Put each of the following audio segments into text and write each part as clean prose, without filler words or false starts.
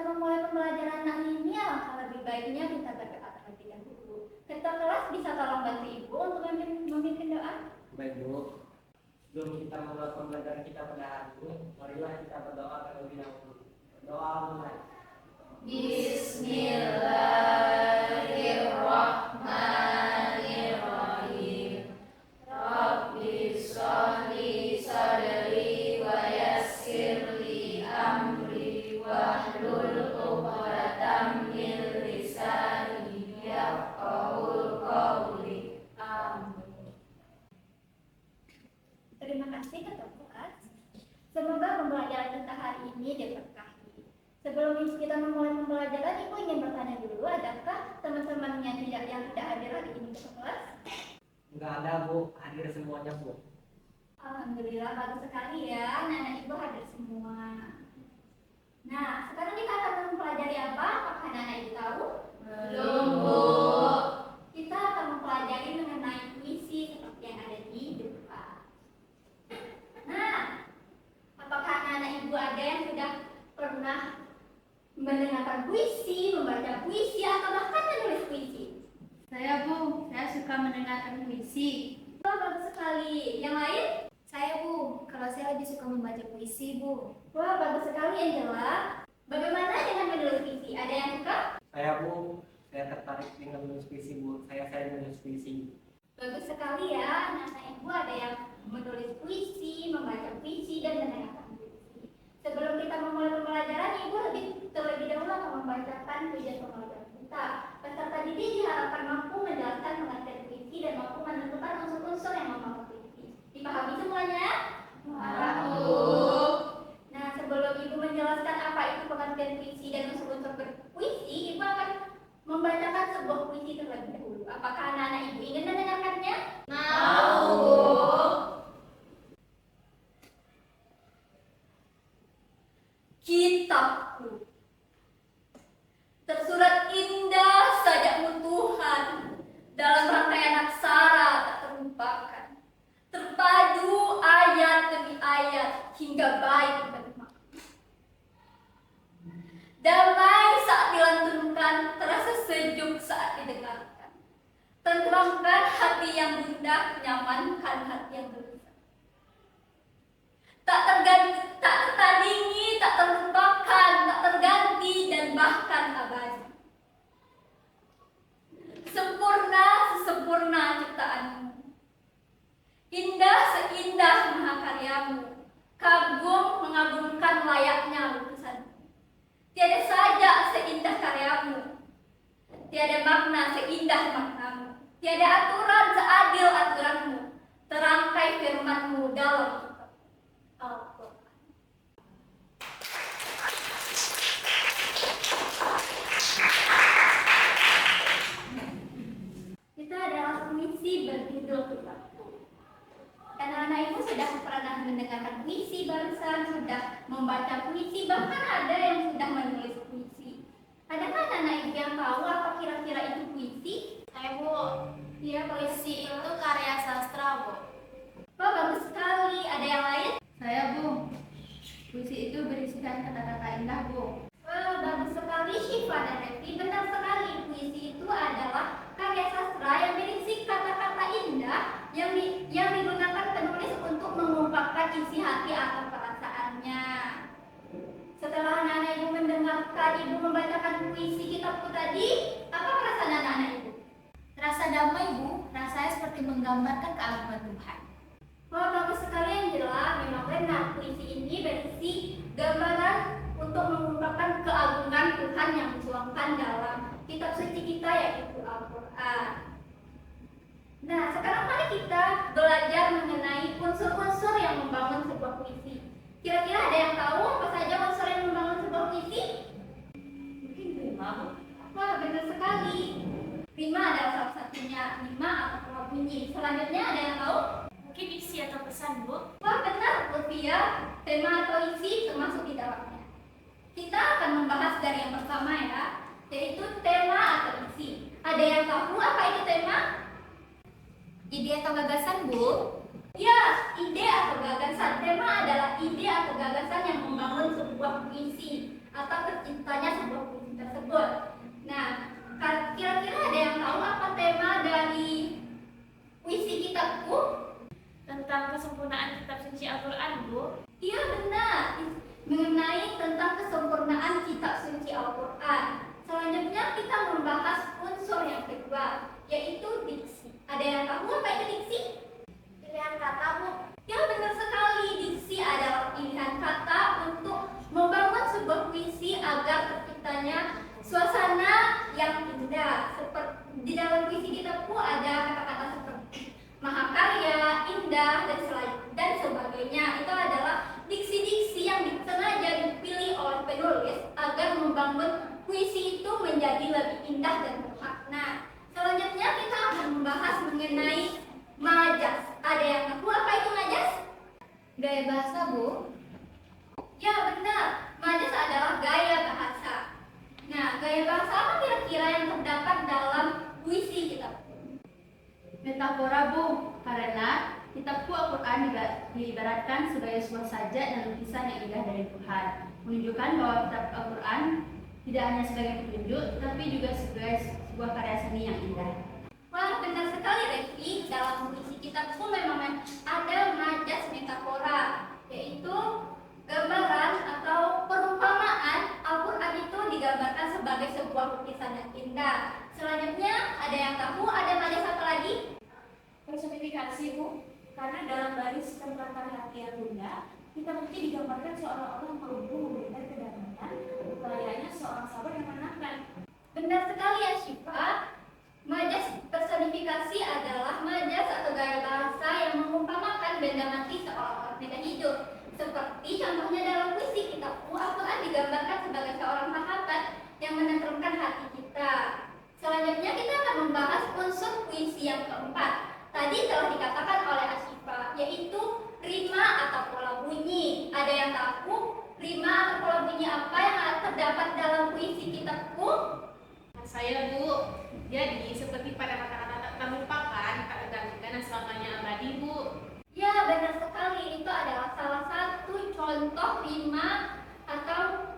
kita memulai pembelajaran hari ini, alangkah lebih baiknya kita berdoa terlebih dahulu. Ketua kelas bisa tolong bantu Ibu untuk memimpin doa? Baik Bu, sebelum kita memulai pembelajaran kita pada hari ini, marilah kita berdoa terlebih dahulu. Doa mulai. Bismillahirrahmanirrahim. Rabbi sholli sadri wa yassirli amri wahlul 'uqdatam min lisani yafqahul qawli. Amin. Terima kasih Ketua kelas. Semoga pembelajaran kita hari ini diberkahi. Sebelum kita memulai pembelajaran, Ibu ingin bertanya dulu, adakah teman-teman yang tidak hadir hari ini ke kelas? Enggak ada Bu, hadir semuanya Bu. Alhamdulillah, bagus sekali ya, anak-anak Ibu hadir semua. Nah, sekarang kita akan mempelajari apa? Apakah anak-anak Ibu tahu? Belum, Bu. Kita akan mempelajari mengenai puisi seperti yang ada di depan. Nah, apakah anak-anak Ibu ada yang sudah pernah mendengarkan puisi, membaca puisi, atau bahkan menulis puisi? Saya Bu, saya suka mendengarkan puisi. Wah, bagus sekali. Yang lain? Saya Bu, kalau saya lebih suka membaca puisi Bu. Wah, bagus sekali Angela. Bagaimana dengan menulis puisi? Ada yang suka? Saya Bu, saya tertarik dengan menulis puisi Bu. Saya menulis puisi. Bagus sekali ya, anak-anak Ibu ada yang menulis puisi, membaca puisi, dan mendengarkan puisi. Sebelum kita memulai pembelajaran, Ibu terlebih dahulu akan membacakan tujuan pembelajaran kita. Peserta didik diharapkan mampu menjelaskan pengertian puisi dan mampu menentukan unsur-unsur yang membangun puisi. Dipahami semuanya? Mampu. Nah, sebelum Ibu menjelaskan apa itu pengertian puisi dan unsur-unsur berpuisi, Ibu akan membacakan sebuah puisi terlebih dahulu. Apakah anak-anak Ibu ingin mendengarkannya? Mau, Bu. Kitabku tersurat indah sajakmu Tuhan, dalam rangkaian aksara tak terlupakan, terpadu ayat demi ayat hingga baik bermakna. Damai saat dilantunkan, terasa sejuk saat didengarkan, tentramkan hati yang gundah, nyamankan hati yang gelisah. Tak tertandingi, tak terlupakan, tak terganti, dan bahkan abadi. Sempurna sesempurna ciptaanmu, indah seindah mahakaryamu, kagum mengagumkan layaknya lukisanmu. Tiada saja seindah karyamu, tiada makna seindah maknamu, tiada aturan seadil aturanmu, terangkai firmanmu dalam Al-Quran. Kita adalah puisi berjudul Kitabku. Anak-anak Ibu sudah pernah mendengarkan puisi barusan, sudah membaca puisi, bahkan ada yang sudah menulis puisi. Adakah anak-anak Ibu yang tahu apa kira-kira itu puisi? Saya Bu, Iya, puisi itu karya sastra Bu. Wah, bagus sekali. Ada yang lain? Saya Bu, puisi itu berisikan kata-kata indah Bu. Wah, bagus sekali Syifa dan Revi. Benar sekali, puisi itu adalah karya sastra yang berisi kata-kata indah yang digunakan penulis untuk mengungkapkan isi hati atau perasaannya. Setelah anak-anak Ibu mendengarkan Ibu membacakan puisi Kitabku tadi, apa perasaan anak-anak Ibu? Rasa damai Bu, rasanya seperti menggambarkan keagungan Tuhan. Wah, bagus sekali Angela. Memang benar, puisi ini berisi gambaran untuk mengungkapkan keagungan Tuhan yang dituangkan dalam kitab suci kita, yaitu Al-Quran. Nah, sekarang mari kita belajar mengenai unsur-unsur yang membangun sebuah puisi. Kira-kira ada yang tahu apa saja unsur yang membangun sebuah puisi? Mungkin rima Bu. Wah, benar sekali. Rima adalah salah satunya, rima atau pola bunyi. Selanjutnya ada yang tahu? Mungkin isi atau pesan Bu. Wah, benar, Lutfia. Tema atau isi termasuk di dalamnya. Kita akan membahas dari yang pertama ya, yaitu tema atau isi. Ada yang tahu apa itu tema? Ide atau gagasan Bu. Ya, ide atau gagasan. Tema adalah ide atau gagasan yang membangun sebuah puisi. atau terciptanya sebuah puisi tersebut. Nah, kira-kira ada yang tahu apa tema dari puisi kitabku? Tentang kesempurnaan kitab suci Al-Quran, Bu. Iya benar, mengenai tentang kesempurnaan kitab suci Al-Quran. Selanjutnya kita membahas unsur yang kedua, yaitu diksi. Ada yang tahu apa itu diksi? Pilihan kata, Bu. Ya benar sekali, diksi adalah pilihan kata untuk membangun sebuah puisi agar terciptanya suasana yang indah. Seperti di dalam puisi kitabku ada kata-kata seperti mahakarya, indah, dan sebagainya. Itu adalah diksi-diksi yang sengaja dipilih oleh penulis agar membangun puisi itu menjadi lebih indah dan bermakna. Selanjutnya kita akan membahas mengenai majas. Ada yang tahu apa itu majas? Gaya bahasa, Bu. Ya benar, majas adalah gaya bahasa. Nah, gaya bahasa apa kira-kira yang terdapat dalam puisi kitabku? Metafora, Bu. Karena kitabku Al-Quran diibaratkan sebagai sebuah sajak dan lukisan yang indah dari Tuhan, menunjukkan bahwa kitab Al-Quran tidak hanya sebagai petunjuk, tapi juga sebagai sebuah karya seni yang indah. Wah, benar sekali Revi. Dalam puisi kitabku memang ada majas metafora, yaitu gambaran atau perumpamaan Al-Quran itu digambarkan sebagai sebuah lukisan yang indah. Selanjutnya, ada yang tahu ada majas apa lagi? Personifikasi, Bu. Karena dalam baris tentang perhatian Bunda, kita mesti digambarkan seorang orang mampu memberikan kedamaian, layaknya seorang sahabat yang menenangkan. Benar sekali ya Syifa. Majas personifikasi adalah majas atau gaya bahasa yang mengumpamakan benda mati seolah-olah benda hidup. Seperti contohnya dalam puisi kitabku, Al-Quran digambarkan sebagai seorang sahabat yang menenteramkan hati kita. Selanjutnya kita akan membahas unsur puisi yang keempat. Tadi telah dikatakan oleh Asyifa, yaitu rima atau pola bunyi. Ada yang tahu rima atau pola bunyi apa yang terdapat dalam puisi kitabku? Saya, Bu. Jadi, seperti pada kata-kata tak terlupakan, tak tergantikan dan selamanya abadi, Bu. Ya, benar sekali. Itu adalah salah satu contoh rima atau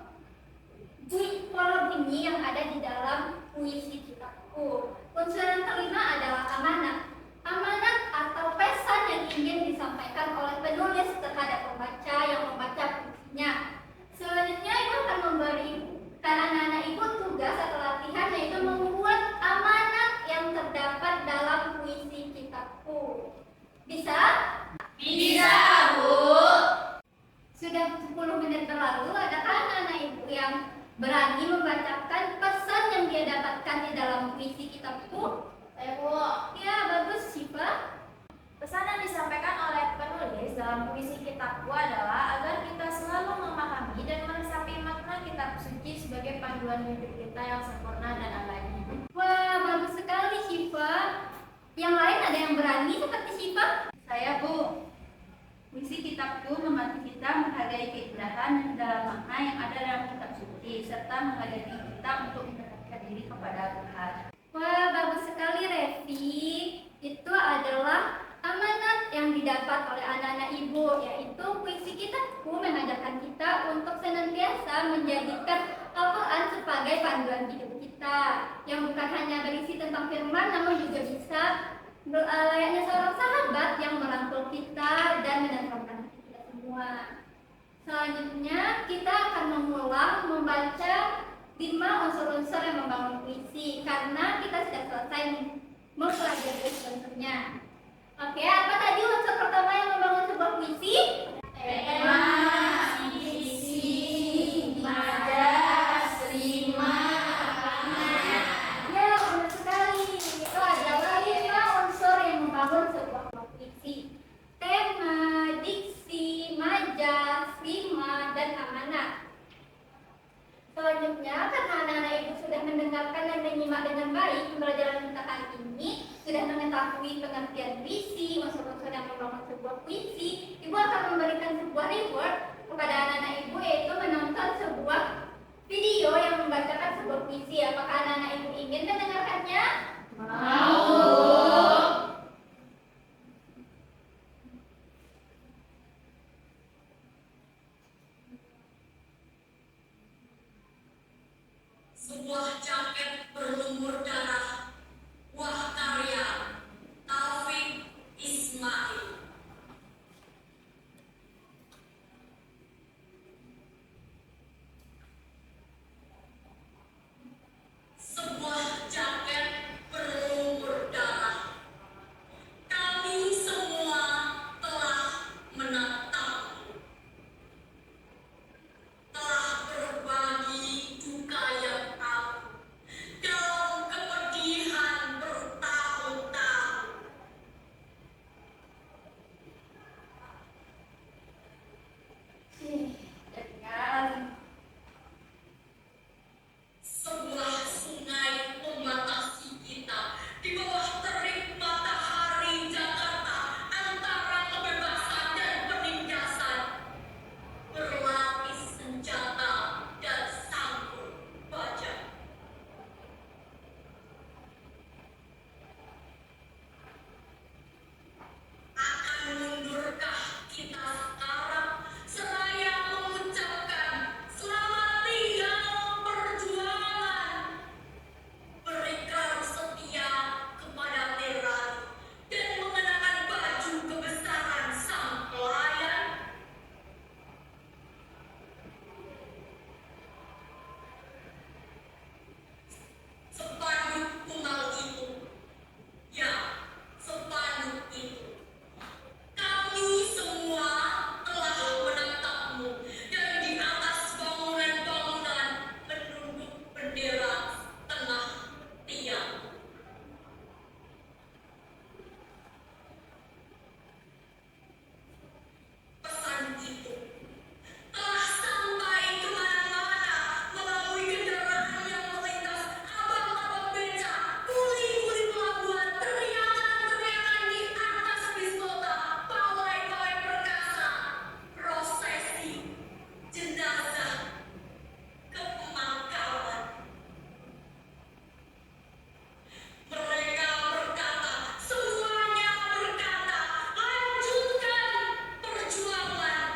pola bunyi yang ada di dalam puisi kitabku. Unsur yang kelima adalah amanat. Amanat atau pesan yang ingin disampaikan oleh penulis terhadap pembaca yang membaca puisinya. Selanjutnya ibu akan memberikan anak-anak ibu tugas atau latihan, yaitu membuat amanat yang terdapat dalam puisi kitabku. Bisa? Bisa, Bu. Sudah 10 menit berlalu, adakah anak-anak ibu yang berani membacakan pesan yang dia dapatkan di dalam puisi kitabku? Saya, Bu. Ya, bagus Syifa. Pesan yang disampaikan oleh penulis dalam puisi kitabku adalah agar kita selalu memahami dan meresapi makna kitab suci sebagai panduan hidup kita yang sempurna dan abadi. Wah, bagus sekali Syifa. Yang lain ada yang berani seperti Syifa? Saya, Bu. Puisi kitabku membantu kita menghargai keindahan dan dalam makna yang ada dalam kitab suci, serta mengajari kita untuk mendekatkan diri kepada Tuhan. Wah, bagus sekali Revi. Itu adalah amanat yang didapat oleh anak-anak ibu, yaitu puisi kitabku mengajarkan kita untuk senantiasa menjadikan Al-Quran sebagai panduan hidup kita, yang bukan hanya berisi tentang firman, namun juga bisa layaknya seorang sahabat yang merangkul kita dan menenteramkan hati kita semua. Selanjutnya kita akan mengulang membaca 5 unsur-unsur yang membangun puisi, karena kita sudah selesai mempelajari unsurnya. Oke, apa tadi unsur pertama yang membangun sebuah puisi? Tema, isi, majas, rima, amanat. Ya, benar sekali. Itu adalah 5 unsur yang membangun sebuah puisi. Tema, diksi, majas, rima, dan amanat. Selanjutnya, karena anak-anak ibu sudah mendengarkan dan menyimak dengan baik pembelajaran kita kali ini, sudah mengetahui pengertian puisi, unsur-unsur yang membangun sebuah puisi, ibu akan memberikan sebuah reward kepada anak-anak ibu, yaitu menonton sebuah video yang membacakan sebuah puisi. Apakah anak-anak ibu ingin mendengarkannya? Mau. Ismail. Sebuah jaket berlumur darah. Kami semua telah menatapmu, telah berbagi duka yang aku dalam kepedihan bertahun-tahun. Dengan Sebuah sungai membatasi kita di bawah terik matahari Jakarta antara kebebasan dan penindasan, berlapis senjata dan sangkur baja. Akan mundurkah kita sekarang seraya mengucapkan selamat tinggal perjuangan, berikrar setia kepada Terani dan mengenakan baju kebesaran sang pelayan? Spanduk tunggal itu, ya, spanduk itu. Kami semua telah menatapmu dan di atas bangunan-bangunan menunduk bendera tengah tiang. Pesan itu telah sampai kemana-mana melalui kendaraan yang melintas, abang-abang beca, kuli-kuli pelabuhan, teriakan-teriakan di atas bis kota, pawai-pawai perkasa, prosesi, jenazah, ke pemakaman. Mereka berkata, semuanya berkata, lanjutkan perjuangan.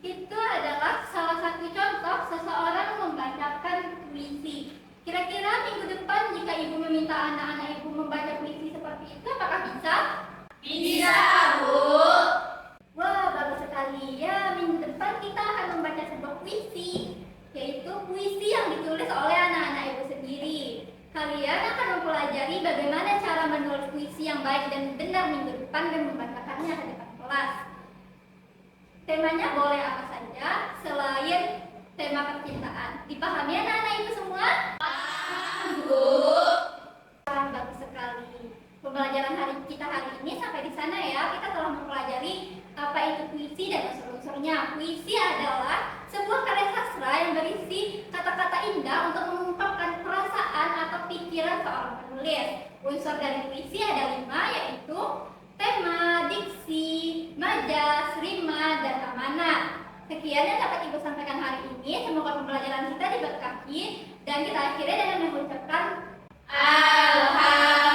itu adalah salah satu contoh seseorang membacakan puisi. Kira-kira minggu depan jika ibu meminta anak-anak ibu membaca puisi seperti itu, apakah bisa? Bisa, Bu. Wah, bagus sekali ya. Minggu depan kita akan membaca sebuah puisi, yaitu puisi yang ditulis oleh anak-anak ibu sendiri. Kalian akan mempelajari bagaimana cara menulis puisi yang baik dan benar minggu depan dan membacakannya ke depan kelas. Temanya boleh apa saja selain tema percintaan. Dipahami anak-anak ibu semua? Bu. Wah, bagus sekali. Pembelajaran kita hari ini sampai di sana ya. Kita telah mempelajari apa itu puisi dan unsur-unsurnya. Puisi adalah sebuah karya sastra yang berisi kata-kata indah untuk mengungkapkan perasaan atau pikiran seorang penulis. Unsur dari puisi ada 5, yaitu tema, diksi, majas, rima, dan amanat. Sekian yang dapat Ibu sampaikan hari ini. Semoga pembelajaran kita diberkahi dan kita akhiri dengan mengucapkan Alhamdulillah.